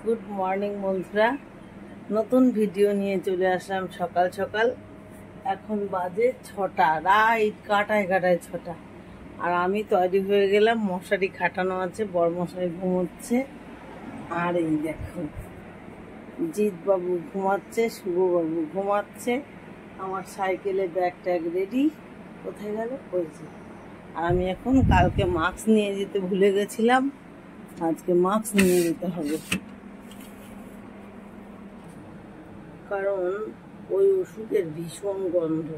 Good morning বন্ধুরা, নতুন video নিয়ে চলে আসলাম সকাল সকাল। এখন বাজে 6টা, রাত কাটায় কাটায় 6টা। আর আমি তৈরি হয়ে গেলাম, মশারি খাটানো আছে, বড় মশারি ঘুমোচ্ছে। আর এই দেখো, জিৎবাবু ঘুমাচ্ছে, শুভবাবু ঘুমাচ্ছে। আমার সাইকেলে ব্যাগ ট্যাগ রেডি। কোথায় গেল? ওই যে। আর আমি এখন কালকে মাস্ক নিয়ে যেতে ভুলে গেছিলাম, আজকে মাস্ক নিয়ে যেতে হবে। কারণ ওই ওষুধের ভীষণ গন্ধ,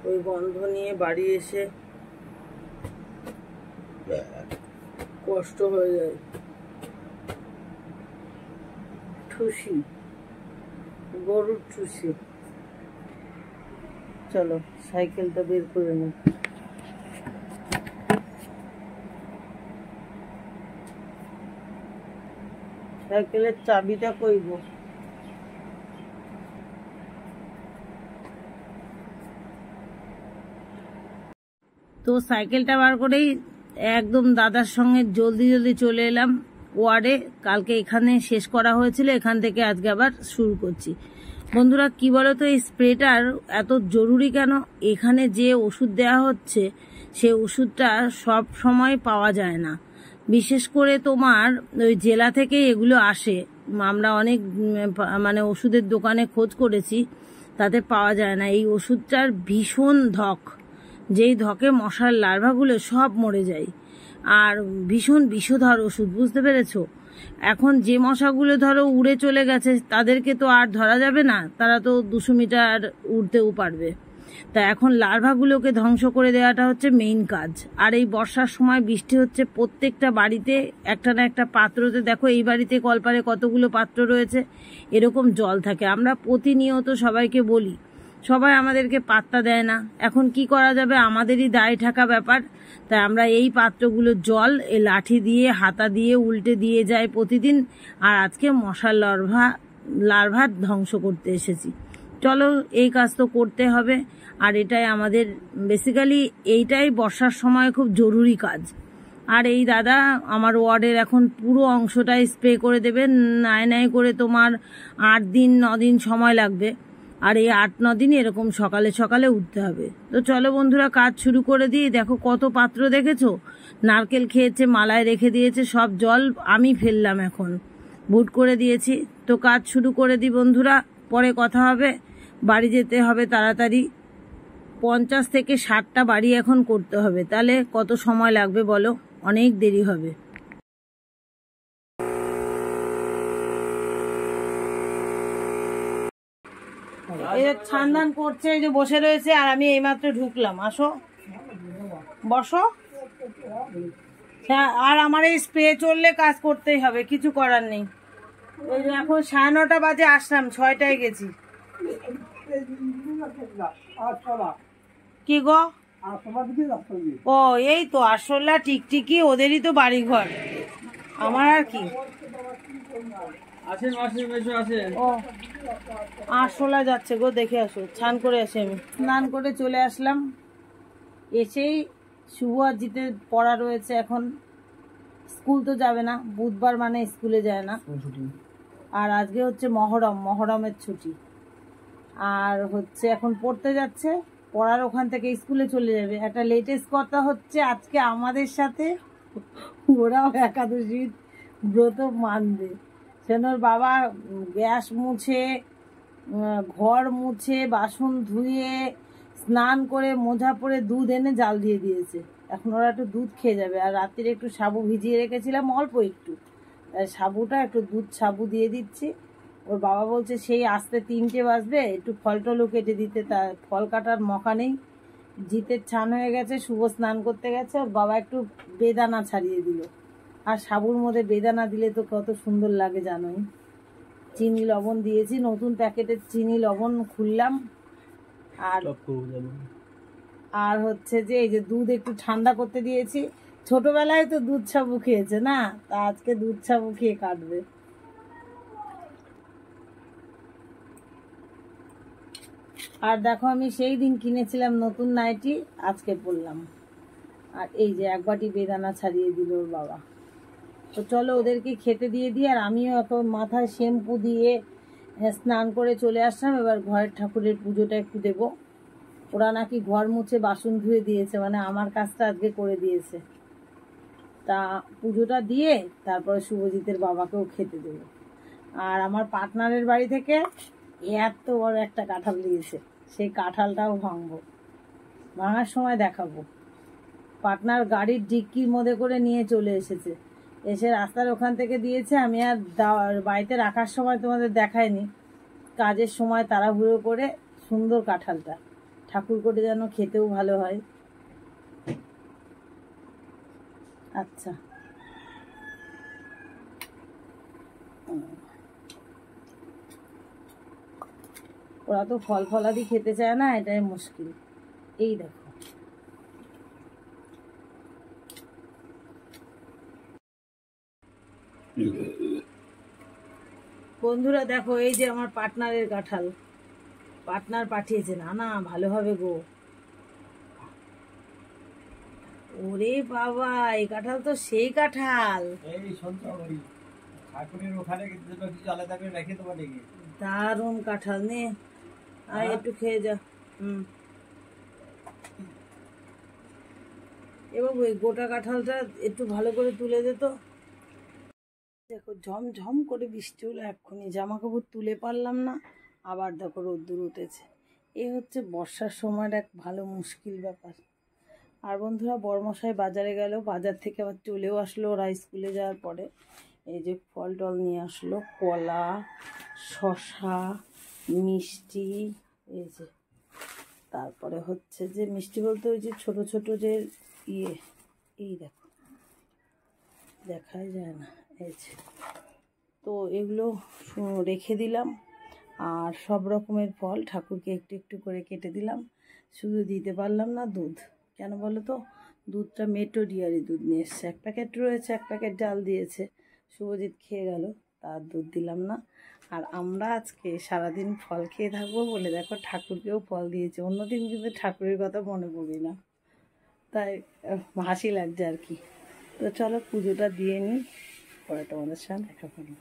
ওই গন্ধ নিয়ে বাড়ি এসে কষ্ট হয়ে যায়। ঠুসি, গরুর ঠুসি। চলো সাইকেলটা বের করে নি। সাইকেলের চাবিটা কইব। তো সাইকেলটা বার করেই একদম দাদার সঙ্গে জলদি জলদি চলে এলাম ওয়ার্ডে। কালকে এখানে শেষ করা হয়েছিল, এখান থেকে আজকে আবার শুরু করছি। বন্ধুরা কি বলো তো, এই স্প্রেটার এত জরুরি কেন? এখানে যে ওষুধ দেওয়া হচ্ছে সে ওষুধটা সব সময় পাওয়া যায় না। বিশেষ করে তোমার ওই জেলা থেকে এগুলো আসে। আমরা অনেক মানে ওষুধের দোকানে খোঁজ করেছি, তাতে পাওয়া যায় না। এই ওষুধটার ভীষণ ধক, যেই ধকে মশার লার্ভাগুলো সব মরে যায়। আর ভীষণ বিষধর ওষুধ, বুঝতে পেরেছো? এখন যে মশাগুলো ধরো উড়ে চলে গেছে তাদেরকে তো আর ধরা যাবে না, তারা তো 200 মিটার উড়তেও পারবে। তা এখন লার্ভাগুলোকে ধ্বংস করে দেওয়াটা হচ্ছে মেইন কাজ। আর এই বর্ষার সময় বৃষ্টি হচ্ছে, প্রত্যেকটা বাড়িতে একটা না একটা পাত্রতে, দেখো এই বাড়িতে কলপারে কতগুলো পাত্র রয়েছে, এরকম জল থাকে। আমরা প্রতিনিয়ত সবাইকে বলি, সবাই আমাদেরকে পাত্তা দেয় না। এখন কি করা যাবে, আমাদেরই দায় থাকা ব্যাপার। তাই আমরা এই পাত্রগুলো জল এই লাঠি দিয়ে হাতা দিয়ে উল্টে দিয়ে যাই প্রতিদিন। আর আজকে মশার লার্ভা ধ্বংস করতে এসেছি। চলো, এই কাজ তো করতে হবে। আর এটাই আমাদের বেসিক্যালি, এইটাই বর্ষার সময় খুব জরুরি কাজ। আর এই দাদা আমার ওয়ার্ডের এখন পুরো অংশটাই স্প্রে করে দেবেন। নাই করে তোমার 8 দিন 9 দিন সময় লাগবে। আর এই 8-9 দিন এরকম সকালে সকালে উঠতে হবে। তো চলো বন্ধুরা, কাজ শুরু করে দিই। দেখো কত পাত্র দেখেছো, নারকেল খেয়েছে, মালায় রেখে দিয়েছে, সব জল আমি ফেললাম, এখন বুট করে দিয়েছি। তো কাজ শুরু করে দিই বন্ধুরা, পরে কথা হবে। বাড়ি যেতে হবে তাড়াতাড়ি, 50 থেকে 60টা বাড়ি এখন করতে হবে। তাহলে কত সময় লাগবে বলো? অনেক দেরি হবে। এই যে ছানদান করছে, এই যে বসে রয়েছে, আর আমি এইমাত্র ঢুকলাম। আসো বসো। হ্যাঁ, আর আমার এই স্প্রে চললে কাজ করতেই হবে, কিছু করার নেই। ওই যে এখন 9:30 বাজে আসলাম, 6টায় গেছি। কি গো? ও এই তো আরশোলা, টিকটিকি, ওদেরই তো বাড়ি ঘর, আমার আর কি। ও আরশোলা যাচ্ছে গো, দেখে আসো। স্নান করে আসি, আমি স্নান করে চলে আসলাম। এসেই শুভ আর জিতের পড়া রয়েছে, এখন স্কুল তো যাবে না, বুধবার মানে স্কুলে যায় না। আর আজকে হচ্ছে মহরমের ছুটি। আর হচ্ছে এখন পড়তে যাচ্ছে, পড়ার ওখান থেকে স্কুলে চলে যাবে। একটা লেটেস্ট কথা হচ্ছে, আজকে আমাদের সাথে ওরাও একাদশীর ব্রত মানবে। সেনোর বাবা গ্যাস মুছে, ঘর মুছে, বাসন ধুয়ে, স্নান করে, মোজা পরে, দুধ এনে জাল দিয়ে দিয়েছে। এখন ওরা একটু দুধ খেয়ে যাবে। আর রাত্রিরে একটু সাবু ভিজিয়ে রেখেছিলাম, অল্প একটু, সাবুটা একটু দুধ সাবু দিয়ে দিচ্ছি। ওর বাবা বলছে সেই আসতে 3টে বাজবে, একটু ফল টলও কেটে দিতে। তার ফল কাটার মকা নেই। জিতের ছান হয়ে গেছে, শুভ স্নান করতে গেছে, ওর বাবা একটু বেদানা ছাড়িয়ে দিল। আর সাবুর মধ্যে বেদানা দিলে তো কত সুন্দর লাগে জানোই। চিনি লবণ দিয়েছি, নতুন প্যাকেটের চিনি লবণ খুললাম। আর হচ্ছে যে এই যে দুধ একটু ঠান্ডা করতে দিয়েছি। ছোটবেলায় তো দুধ সাবু খেয়েছে না, তা আজকে দুধ সাবু খেয়ে কাটবে। আর দেখো, আমি সেই দিন কিনেছিলাম নতুন নাইটি, আজকে পরলাম। আর এই যে 1 বাটি বেদানা ছাড়িয়ে দিল ওর বাবা। তো চলো ওদেরকে খেতে দিয়ে দিই, আর আমিও এখন মাথায় শ্যাম্পু দিয়ে স্নান করে চলে আসলাম। এবার ঘরের ঠাকুরের পুজোটা একটু দেবো। ওরা নাকি ঘর মুছে বাসন ধুয়ে দিয়েছে, মানে আমার কাজটা আজকে করে দিয়েছে। তা পুজোটা দিয়ে তারপরে শুভজিতের বাবাকেও খেতে দেবো। আর আমার পার্টনারের বাড়ি থেকে এত বড় একটা কাঁঠাল দিয়েছে, সেই কাঁঠালটাও ভাঙবো, ভাঙার সময় দেখাবো। পার্টনার গাড়ির ডিক্কির মধ্যে করে নিয়ে চলে এসেছে, এসে রাস্তার ওখান থেকে দিয়েছে। আমি আর বাড়িতে রাখার সময় তোমাদের দেখাইনি, কাজের সময় তাড়াহুড়ো করে সুন্দর কাঁঠালটা ঠাকুর করে যেন খেতেও ভালো হয়। আচ্ছা, ওরা তো ফল ফলাদি খেতে চায় না, এটাই মুশকিল। এই দেখো বন্ধুরা, দেখো এই যে আমার পার্টনারের কাঁঠাল, পার্টনার পাঠিয়েছে। না না, ভালো হবে গো। ওরে বাবা, এই কাঁঠাল তো সেই কাঁঠাল, দারুণ কাঁঠাল। নে আর একটু খেয়ে যা। এবার ওই গোটা কাঁঠালটা একটু ভালো করে তুলে দে তো। দেখো ঝমঝম করে বৃষ্টি হলো এক্ষুনি, জামা কাপড় তুলে পারলাম না, আবার দেখো রোদ্দুর উঠেছে। এই হচ্ছে বর্ষার সময়ের এক ভালো মুশকিল ব্যাপার। আর বন্ধুরা, বড়মশাই বাজারে গেল, বাজার থেকে আবার চলেও আসলো ওরা স্কুলে যাওয়ার পরে। এই যে ফল টল নিয়ে আসলো, কলা, শশা, মিষ্টি, এই যে তারপরে হচ্ছে যে মিষ্টি বলতে ওই যে ছোট ছোট যে এই দেখো দেখাই যায় না, এই যে। তো এগুলো রেখে দিলাম, আর সব রকমের ফল ঠাকুরকে একটু একটু করে কেটে দিলাম। শুধু দিতে পারলাম না দুধ, কেন বলো তো, দুধটা মেটো ডিয়ারি দুধ নিয়ে এসছে, 1 প্যাকেট রয়েছে, 1 প্যাকেট ডাল দিয়েছে, শুভজিৎ খেয়ে গেল, তার দুধ দিলাম না। আর আমরা আজকে সারাদিন ফল খেয়ে থাকবো বলে দেখো ঠাকুরকেও ফল দিয়েছে। অন্যদিন কিন্তু ঠাকুরের কথা মনে পড়ি না, তাই হাসি লাগছে আর কি। তো চলো পুজোটা দিয়ে নিই, পরে তোমাদের সাথে দেখা করবো।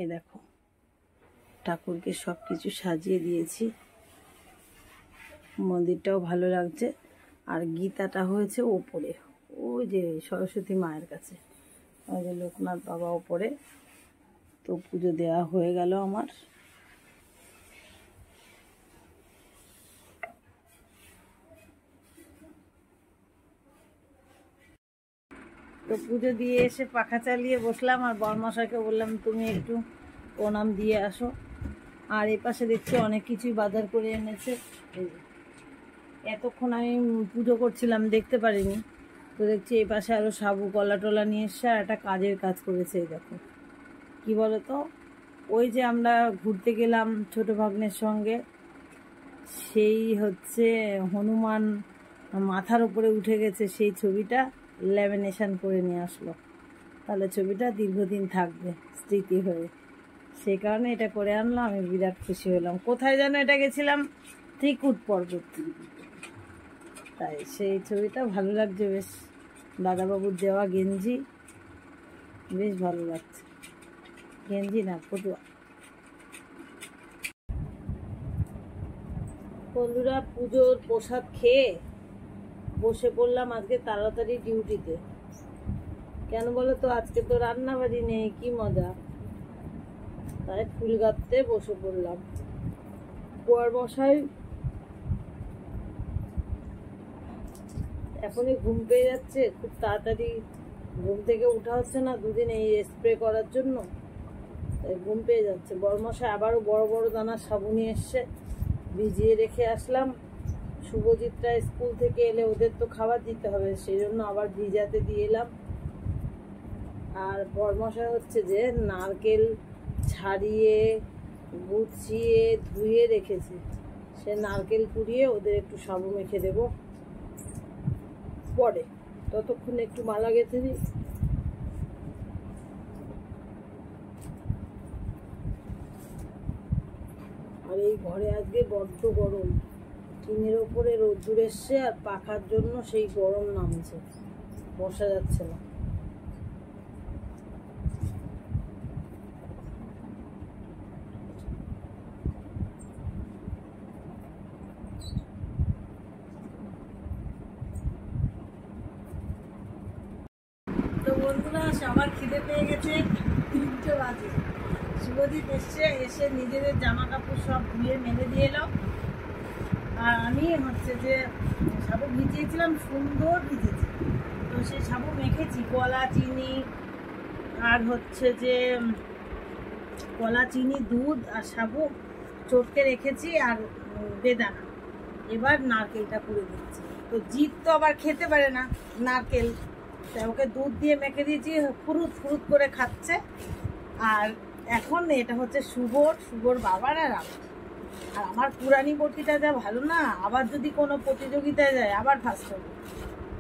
এই দেখো ঠাকুরকে সব কিছু সাজিয়ে দিয়েছি, মন্দিরটাও ভালো লাগছে। আর গীতাটা হয়েছে ওপরে, ওই যে সরস্বতী মায়ের কাছে, ওই যে লোকনাথ বাবা ওপরে। তো পুজো দেওয়া হয়ে গেল আমার। তো পুজো দিয়ে এসে পাখা চালিয়ে বসলাম, আর বরমশাইকে বললাম তুমি একটু প্রণাম দিয়ে আসো। আর এ পাশে দেখছি অনেক কিছুই বাজার করে এনেছে। এতক্ষণ আমি পুজো করছিলাম দেখতে পারিনি, তো দেখছি এই পাশে আরও সাবু কলা টলা নিয়ে এসছে, আর একটা কাজের কাজ করেছে। এই দেখো কী বলো তো, ওই যে আমরা ঘুরতে গেলাম ছোট ভাগ্নের সঙ্গে, সেই হচ্ছে হনুমান মাথার উপরে উঠে গেছে, সেই ছবিটা ল্যামিনেশন করে নিয়ে আসলো। তাহলে ছবিটা দীর্ঘদিন থাকবে স্মৃতি হয়ে, সেই কারণে এটা করে আনলাম। আমি বিরাট খুশি হলাম। কোথায় যেন এটা গেছিলাম, ত্রিকুট পর্বত, তাই সেই ছবিটা ভালো লাগছে বেশ। দাদাবাবুর দেওয়া গেঞ্জি বেশ ভালো লাগছে, গেঞ্জি না পটুয়া। বন্ধুরা, পুজোর প্রসাদ খেয়ে বসে পড়লাম আজকে তাড়াতাড়ি ডিউটিতে। কেন বলো তো, আজকে তো রান্নাবাড়ি নেই, কি মজা। তাই ফুল গাঁথতে বসে পড়লাম। বরমশাই এখনই ঘুম পেয়ে যাচ্ছে, খুব তাড়াতাড়ি ঘুম থেকে উঠা হচ্ছে না, দুদিন এই স্প্রে করার জন্য তাই ঘুম পেয়ে যাচ্ছে। বড়মশাই আবারও বড় বড় দানার সাবু নিয়ে এসছে, ভিজিয়ে রেখে আসলাম। শুভজিৎরা স্কুল থেকে এলে ওদের তো খাবার দিতে হবে, সেই জন্য আবার ভিজাতে দিয়ে এলাম। আর বড়মশাই হচ্ছে যে নারকেল ছাড়িয়ে গুছিয়ে ধুয়ে রেখেছে, সে নারকেল কুড়িয়ে ওদের একটু সাবু মেখে দেবো পরে, ততক্ষণ একটু মালা গেঁথে দিই। আর এই ঘরে আজকে বড্ড গরম, টিনের ওপরে রোদ্দুর এসছে আর পাখার জন্য সেই গরম নামছে, বসা যাচ্ছে না। তো বন্ধুরা সবার খিদে পেয়ে গেছে, 3টে বাজে। শুভজিৎ এসে নিজেদের জামা কাপড় সব ধুয়ে মেলে দিয়ে এলো। আর আমি হচ্ছে যে সাবু ভিজিয়েছিলাম, সুন্দর ভিজেছি, তো সেই সাবু মেখেছি কলা চিনি আর হচ্ছে যে কলা চিনি দুধ আর সাবু চটকে রেখেছি আর বেদানা। এবার নারকেলটা পুড়ে দিচ্ছি। তো জিৎ তো আবার খেতে পারে না নারকেল, তাই ওকে দুধ দিয়ে মেখে দিয়েছি, ফুরুত ফুরুত করে খাচ্ছে। আর এখন এটা হচ্ছে শুভর বাবার আর আমার পুরানি বটিটা যা ভালো না, আবার যদি কোনো প্রতিযোগিতায় যায় আবার ফার্স্ট হবে।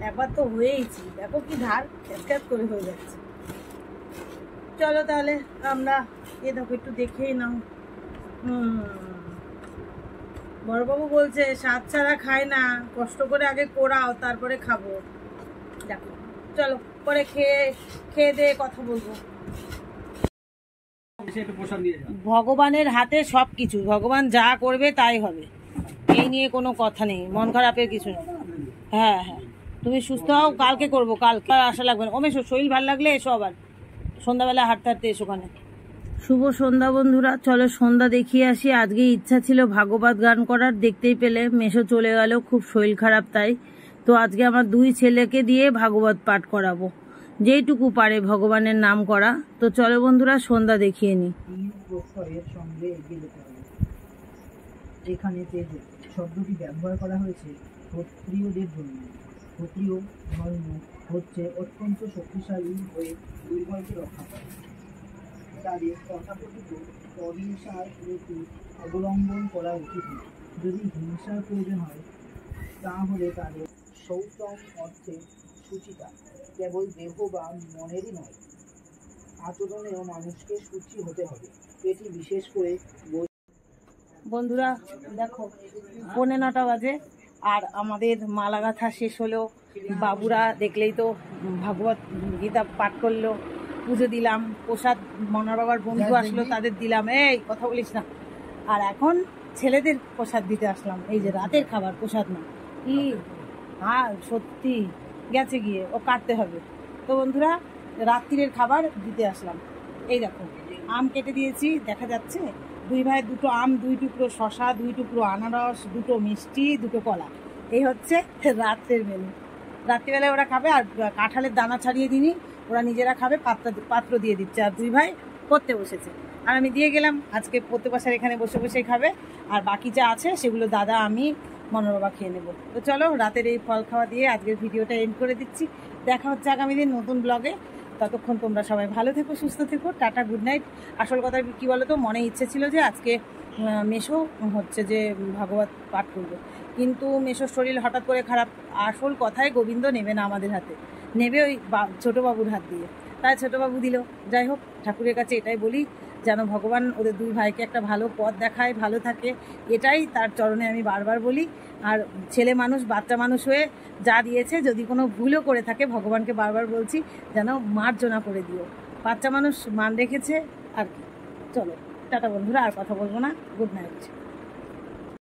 একবার তো হয়েইছি, দেখো কি ধার ক্যাচ করে হয়ে যাচ্ছে। চলো তাহলে আমরা দেখো একটু দেখেই নাও। বড়বাবু বলছে স্বাদ ছাড়া খায় না, কষ্ট করে আগে কোরাও তারপরে খাবো। দেখো চলো পরে খেয়ে দিয়ে কথা বলবো। ভগবানের হাতে সবকিছু, ভগবান যা করবে তাই হবে, এই নিয়ে কোনো কথা নেই, মন খারাপের কিছু নেই। হ্যাঁ হ্যাঁ, তুমি সুস্থ হও, কালকে করবো, কালকে আসা লাগবে না। ওমেশ শরীর ভালো লাগলে এসো, আবার সন্ধ্যাবেলা হাঁটতে হাঁটতে এসো ওখানে। শুভ সন্ধ্যা বন্ধুরা, চলো সন্ধ্যা দেখিয়ে আসি। আজকে ইচ্ছা ছিল ভাগবত গান করার, দেখতেই পেলে মেশো চলে গেল, খুব শরীর খারাপ তাই। তো আজকে আমার 2 ছেলেকে দিয়ে ভাগবত পাঠ করাবো, যেইটুকু পারে ভগবানের নাম করা। তো চলো বন্ধুরা সন্ধ্যা দেখিয়ে নি। সঙ্গে এগিয়ে যেতে হবে। এখানে তেজ শব্দটি ব্যবহার করা হয়েছে ক্ষত্রিয়দের জন্য। ক্ষত্রিয় ধর্ম হচ্ছে অত্যন্ত শক্তিশালী হয়ে দুর্বলকে রক্ষা করে। তাদের তথাকথিত অহিংসার নীতি অবলম্বন করা উচিত নয়। যদি হিংসার প্রয়োজন হয় তাহলে তাদের সৌতম অর্থে সুচিতা কেবল দেহ বা মনেরই নয়, আচরণেও মানুষকে সুচি হতে হবে। এটি বিশেষ করে বন্ধুরা দেখো 9:45 বাজে আর আমাদের মালা গাঁথা শেষ হলো। বাবুরা দেখলেই তো ভাগবত গীতা পাঠ করলো, পুজো দিলাম, প্রসাদ মনার বাবার বন্ধু আসলো তাদের দিলাম, এই কথা বলিস না। আর এখন ছেলেদের প্রসাদ দিতে আসলাম, এই যে রাতের খাবার, প্রসাদ না কি, হ্যাঁ সত্যি গেছে গিয়ে ও কাটতে হবে। তো বন্ধুরা রাত্রিরের খাবার দিতে আসলাম। এই দেখো আম কেটে দিয়েছি, দেখা যাচ্ছে। 2 ভাই 2টো আম, 2 টুকরো শশা, 2 টুকরো আনারস, 2টো মিষ্টি, 2টো কলা। এই হচ্ছে রাত্রের মেনু। রাত্রিবেলায় ওরা খাবে। আর কাঁঠালের দানা ছাড়িয়ে দিনি, ওরা নিজেরা খাবে, পাত্র দিয়ে দিচ্ছে। আর 2 ভাই পড়তে বসেছে, আর আমি দিয়ে গেলাম। আজকে পড়তে বসার এখানে বসে বসেই খাবে, আর বাকি যা আছে সেগুলো দাদা আমি মনোর বাবা খেয়ে নেবো। তো চলো রাতের এই ফল খাওয়া দিয়ে আজকের ভিডিওটা এন্ড করে দিচ্ছি। দেখা হচ্ছে আগামী দিন নতুন ব্লগে। ততক্ষণ তোমরা সবাই ভালো থেকো, সুস্থ থেকো, টাটা, গুড নাইট। আসল কথা কি বলো তো, মনে ইচ্ছে ছিল যে আজকে মেশো হচ্ছে যে ভাগবত পাঠ করবে, কিন্তু মেশোর শরীর হঠাৎ করে খারাপ। আসল কথায় গোবিন্দ নেবে না আমাদের হাতে, নেবে ওই ছোটোবাবুর হাত দিয়ে, তাই ছোটোবাবু দিল। যাই হোক, ঠাকুরের কাছে এটাই বলি যেন ভগবান ওদের 2 ভাইকে একটা ভালো পথ দেখায়, ভালো থাকে, এটাই তার চরণে আমি বারবার বলি। আর ছেলে মানুষ, বাচ্চা মানুষ হয়ে যা দিয়েছে, যদি কোনো ভুলও করে থাকে ভগবানকে বারবার বলছি যেন মার্জনা করে দিও। বাচ্চা মানুষ মান রেখেছে আর কি। চলো টাটা বন্ধুরা, আর কথা বলবো না, গুড নাইট।